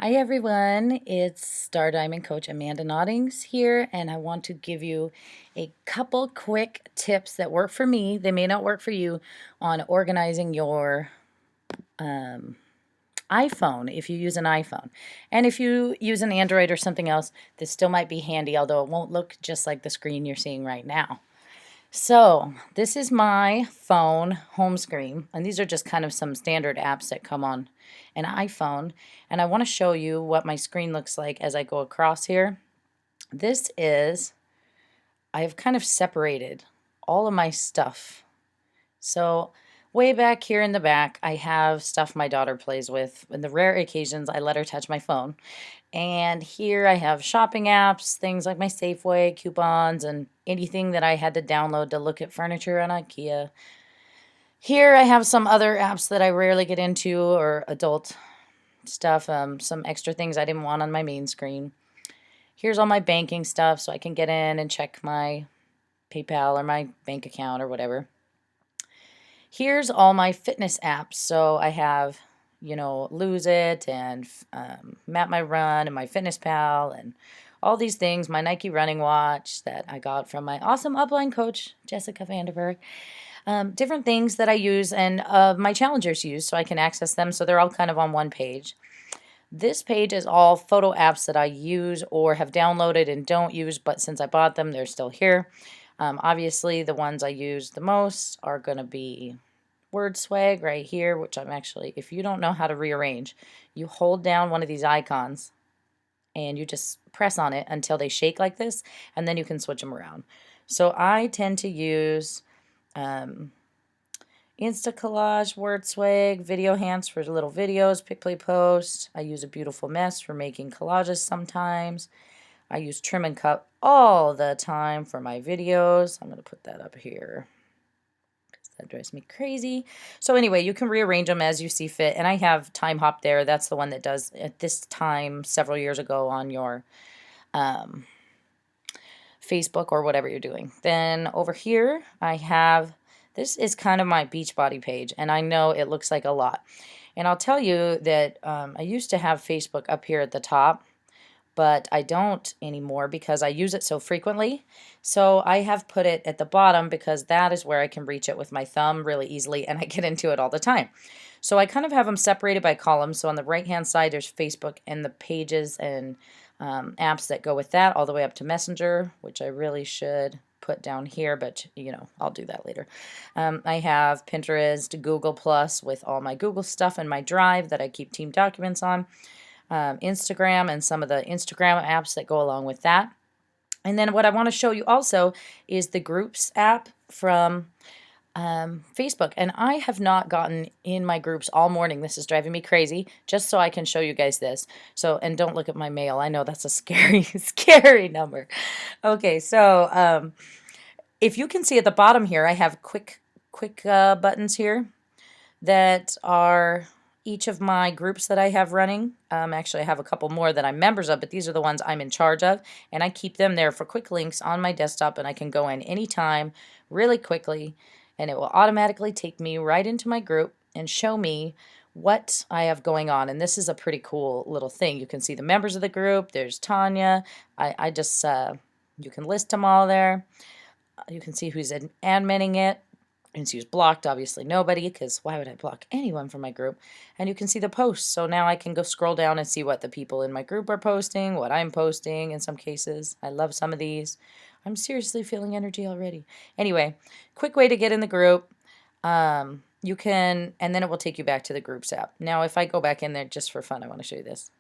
Hi everyone, it's Star Diamond Coach Amanda Noddings here, and I want to give you a couple quick tips that work for me. They may not work for you on organizing your iPhone if you use an iPhone. And if you use an Android or something else, this still might be handy, although it won't look just like the screen you're seeing right now. So this is my phone home screen, and these are just kind of some standard apps that come on an iPhone. And I want to show you what my screen looks like as I go across here. I've kind of separated all of my stuff. So way back here in the back, I have stuff my daughter plays with. In the rare occasions, I let her touch my phone. And here I have shopping apps, things like my Safeway coupons and anything that I had to download to look at furniture on IKEA. Here I have some other apps that I rarely get into or adult stuff, some extra things I didn't want on my main screen. Here's all my banking stuff so I can get in and check my PayPal or my bank account or whatever. Here's all my fitness apps. So I have, Lose It and Map My Run and my Fitness Pal and all these things. My Nike running watch that I got from my awesome upline coach, Jessica Vanderberg. Different things that I use and my challengers use so I can access them. So they're all kind of on one page. This page is all photo apps that I use or have downloaded and don't use, but since I bought them, they're still here. Obviously, the ones I use the most are going to be Word Swag right here, which I'm actually, if you don't know how to rearrange, you hold down one of these icons and you just press on it until they shake like this, and then you can switch them around. So I tend to use Insta Collage, Word Swag, Video Hands for little videos, Pick Play Post. I use a Beautiful Mess for making collages sometimes. I use Trim and Cut all the time for my videos. I'm going to put that up here because that drives me crazy. So anyway, you can rearrange them as you see fit. And I have Time Hop there. That's the one that does at this time several years ago on your Facebook or whatever you're doing. Then over here, I have, this is kind of my Beachbody page. And I know it looks like a lot. And I'll tell you that I used to have Facebook up here at the top, but I don't anymore because I use it so frequently. So I have put it at the bottom because that is where I can reach it with my thumb really easily, and I get into it all the time. So I kind of have them separated by columns. So on the right-hand side, there's Facebook and the pages and apps that go with that, all the way up to Messenger, which I really should put down here, but I'll do that later. I have Pinterest, Google Plus with all my Google stuff, and my Drive that I keep team documents on. Instagram and some of the Instagram apps that go along with that. And then what I want to show you also is the Groups app from Facebook. And I have not gotten in my groups all morning. This is driving me crazy, just so I can show you guys this. So, and don't look at my mail. I know that's a scary, scary number. Okay, so if you can see at the bottom here, I have quick buttons here that are each of my groups that I have running. Actually, I have a couple more that I'm members of, but these are the ones I'm in charge of, and I keep them there for quick links on my desktop, and I can go in anytime really quickly, and it will automatically take me right into my group and show me what I have going on. And this is a pretty cool little thing. You can see the members of the group. There's Tanya. I just, you can list them all there. You can see who's adminning it. You can see who's blocked, obviously nobody, because why would I block anyone from my group? And you can see the posts. So now I can go scroll down and see what the people in my group are posting, what I'm posting in some cases. I love some of these. I'm seriously feeling energy already. Anyway, quick way to get in the group. You can, and then it will take you back to the Groups app. Now, if I go back in there just for fun, I want to show you this.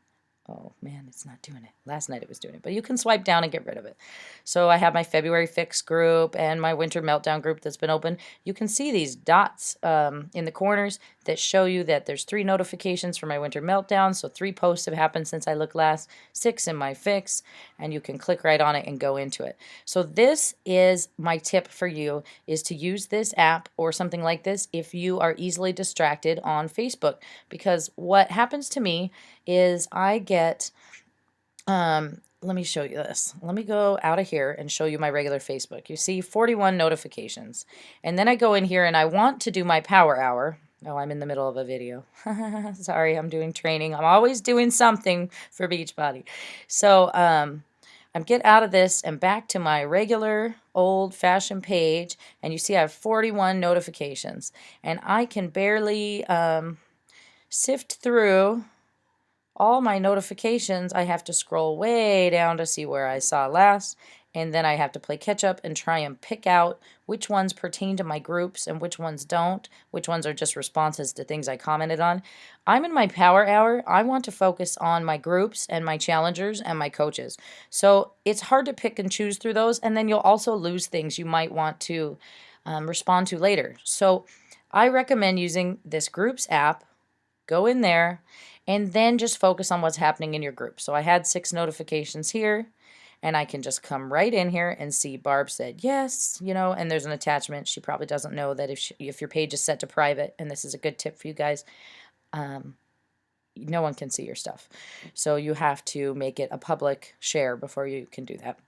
Oh man, it's not doing it. Last night it was doing it, but you can swipe down and get rid of it. So I have my February Fix group and my Winter Meltdown group that's been open. You can see these dots in the corners that show you that there's 3 notifications for my Winter Meltdown. So 3 posts have happened since I looked last, 6 in my Fix, and you can click right on it and go into it. So this is my tip for you, is to use this app or something like this if you are easily distracted on Facebook. Because what happens to me is I get, let me show you this. Let me go out of here and show you my regular Facebook. You see 41 notifications. And then I go in here and I want to do my power hour. Oh, I'm in the middle of a video. Sorry, I'm doing training. I'm always doing something for Beachbody. So I'm get out of this and back to my regular old-fashioned page, and you see I have 41 notifications, and I can barely sift through all my notifications. I have to scroll way down to see where I saw last, and then I have to play catch up and try and pick out which ones pertain to my groups and which ones don't, which ones are just responses to things I commented on. I'm in my power hour. I want to focus on my groups and my challengers and my coaches. So it's hard to pick and choose through those, and then you'll also lose things you might want to respond to later. So I recommend using this groups app. Go in there and then just focus on what's happening in your group. So I had 6 notifications here, and I can just come right in here and see Barb said yes, and there's an attachment. She probably doesn't know that if your page is set to private, and this is a good tip for you guys, no one can see your stuff. So you have to make it a public share before you can do that.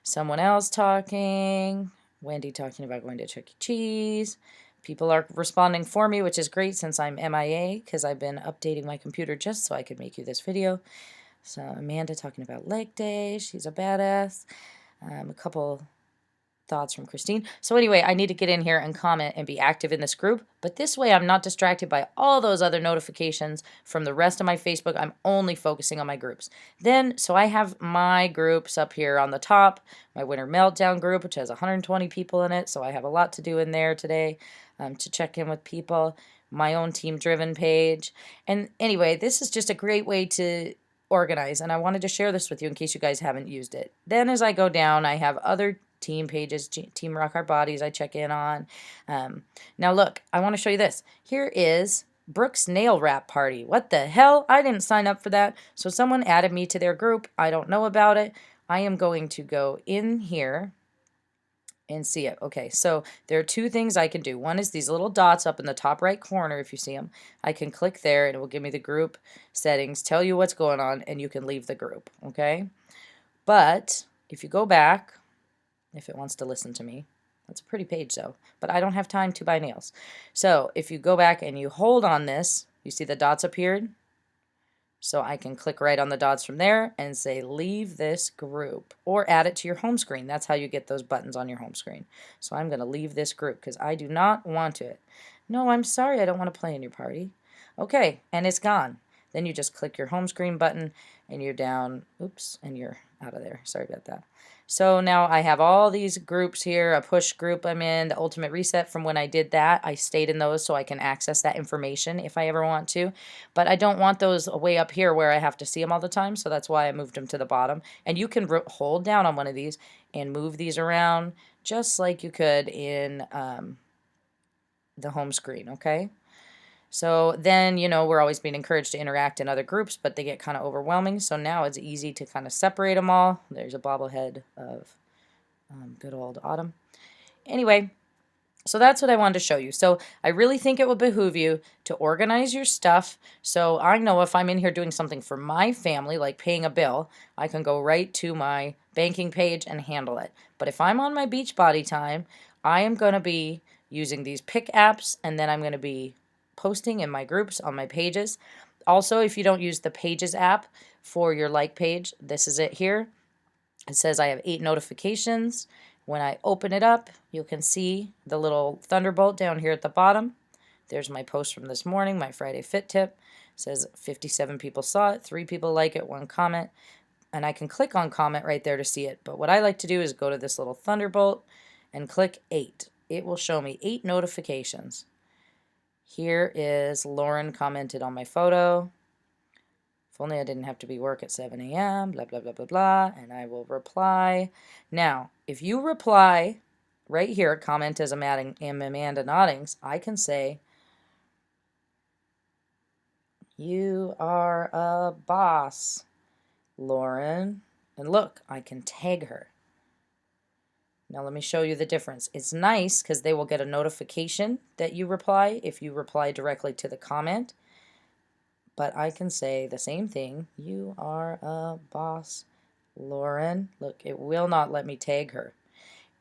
Someone else talking, Wendy talking about going to Chuck E. Cheese. People are responding for me, which is great since I'm MIA, because I've been updating my computer just so I could make you this video. So Amanda talking about leg day. She's a badass. A couple thoughts from Christine. So anyway, I need to get in here and comment and be active in this group. But this way I'm not distracted by all those other notifications from the rest of my Facebook. I'm only focusing on my groups. Then, so I have my groups up here on the top. My Winter Meltdown group, which has 120 people in it. So I have a lot to do in there today to check in with people. My own team driven page. And anyway, this is just a great way to organize. And I wanted to share this with you in case you guys haven't used it. Then as I go down, I have other team pages, Team Rock Our Bodies I check in on. Now look, I want to show you this. Here is Brooke's nail wrap party. What the hell? I didn't sign up for that. So someone added me to their group. I don't know about it. I am going to go in here and see it. Okay, so there are 2 things I can do. One is these little dots up in the top right corner, if you see them. I can click there and it will give me the group settings, tell you what's going on, and you can leave the group, okay? But if you go back, if it wants to listen to me. That's a pretty page though, but I don't have time to buy nails. So if you go back and you hold on this, you see the dots appeared? So I can click right on the dots from there and say leave this group or add it to your home screen. That's how you get those buttons on your home screen. So I'm going to leave this group because I do not want it. No, I'm sorry, I don't want to play in your party. Okay, and it's gone. Then you just click your home screen button and you're down, oops, and you're out of there. Sorry about that. So now I have all these groups here, a push group I'm in, the ultimate reset from when I did that. I stayed in those so I can access that information if I ever want to. But I don't want those way up here where I have to see them all the time, so that's why I moved them to the bottom. And you can hold down on one of these and move these around just like you could in the home screen, okay? So then, we're always being encouraged to interact in other groups, but they get kind of overwhelming. So now it's easy to kind of separate them all. There's a bobblehead of good old Autumn. Anyway, so that's what I wanted to show you. So I really think it will behoove you to organize your stuff. So I know if I'm in here doing something for my family, like paying a bill, I can go right to my banking page and handle it. But if I'm on my Beachbody time, I am going to be using these pick apps, and then I'm going to be posting in my groups on my pages. Also, if you don't use the Pages app for your like page, this is it here. It says I have 8 notifications. When I open it up, you can see the little thunderbolt down here at the bottom. There's my post from this morning, my Friday Fit Tip. It says 57 people saw it, 3 people like it, 1 comment. And I can click on comment right there to see it. But what I like to do is go to this little thunderbolt and click 8. It will show me 8 notifications. Here is Lauren commented on my photo. If only I didn't have to be work at 7 a.m., blah, blah, blah, blah, blah, and I will reply. Now, if you reply right here, comment as Amanda Noddings, I can say, you are a boss, Lauren. And look, I can tag her. Now let me show you the difference. It's nice because they will get a notification that you reply if you reply directly to the comment. But I can say the same thing. You are a boss, Lauren. Look, it will not let me tag her.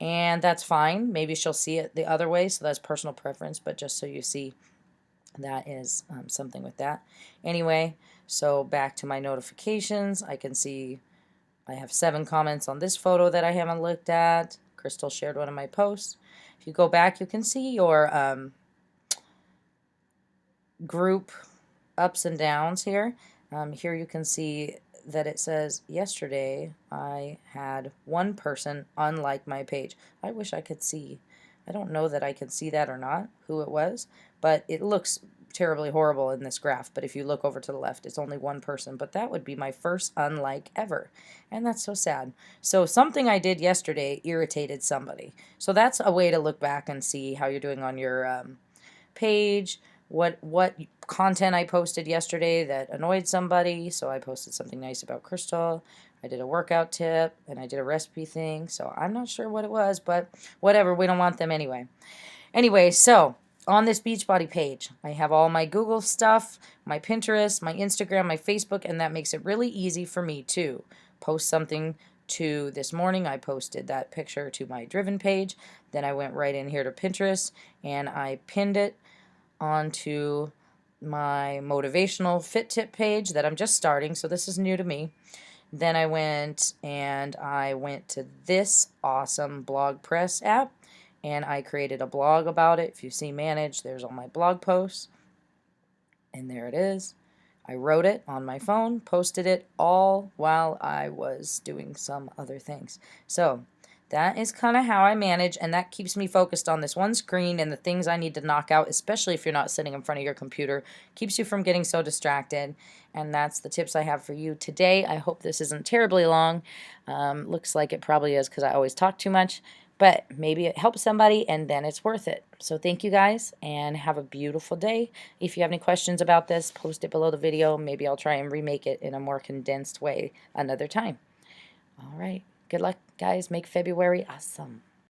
and that's fine. Maybe she'll see it the other way, so that's personal preference, but just so you see, that is something with that. Anyway, so back to my notifications, I can see I have 7 comments on this photo that I haven't looked at. Crystal shared one of my posts. If you go back, you can see your group ups and downs here. Here you can see that it says yesterday I had 1 person unlike my page. I wish I could see. I don't know that I can see that or not, who it was, but it looks terribly horrible in this graph. But if you look over to the left, it's only 1 person, but that would be my first unlike ever, and that's so sad. So something I did yesterday irritated somebody. So that's a way to look back and see how you're doing on your page, what content I posted yesterday that annoyed somebody. So I posted something nice about Crystal. I did a workout tip, and I did a recipe thing. So I'm not sure what it was, but whatever. We don't want them anyway. Anyway, so on this Beachbody page, I have all my Google stuff, my Pinterest, my Instagram, my Facebook, and that makes it really easy for me to post something. To this morning, I posted that picture to my Driven page. Then I went right in here to Pinterest, and I pinned it onto my motivational fit tip page that I'm just starting, so this is new to me. Then I went to this awesome blog press app, and I created a blog about it. If you see manage, there's all my blog posts, and there it is. I wrote it on my phone, posted it all while I was doing some other things. So that is kind of how I manage, and that keeps me focused on this one screen and the things I need to knock out, especially if you're not sitting in front of your computer. Keeps you from getting so distracted, and that's the tips I have for you today. I hope this isn't terribly long. Looks like it probably is because I always talk too much, but maybe it helps somebody, and then it's worth it. So thank you guys, and have a beautiful day. If you have any questions about this, post it below the video. Maybe I'll try and remake it in a more condensed way another time. All right. Good luck, guys. Make February awesome.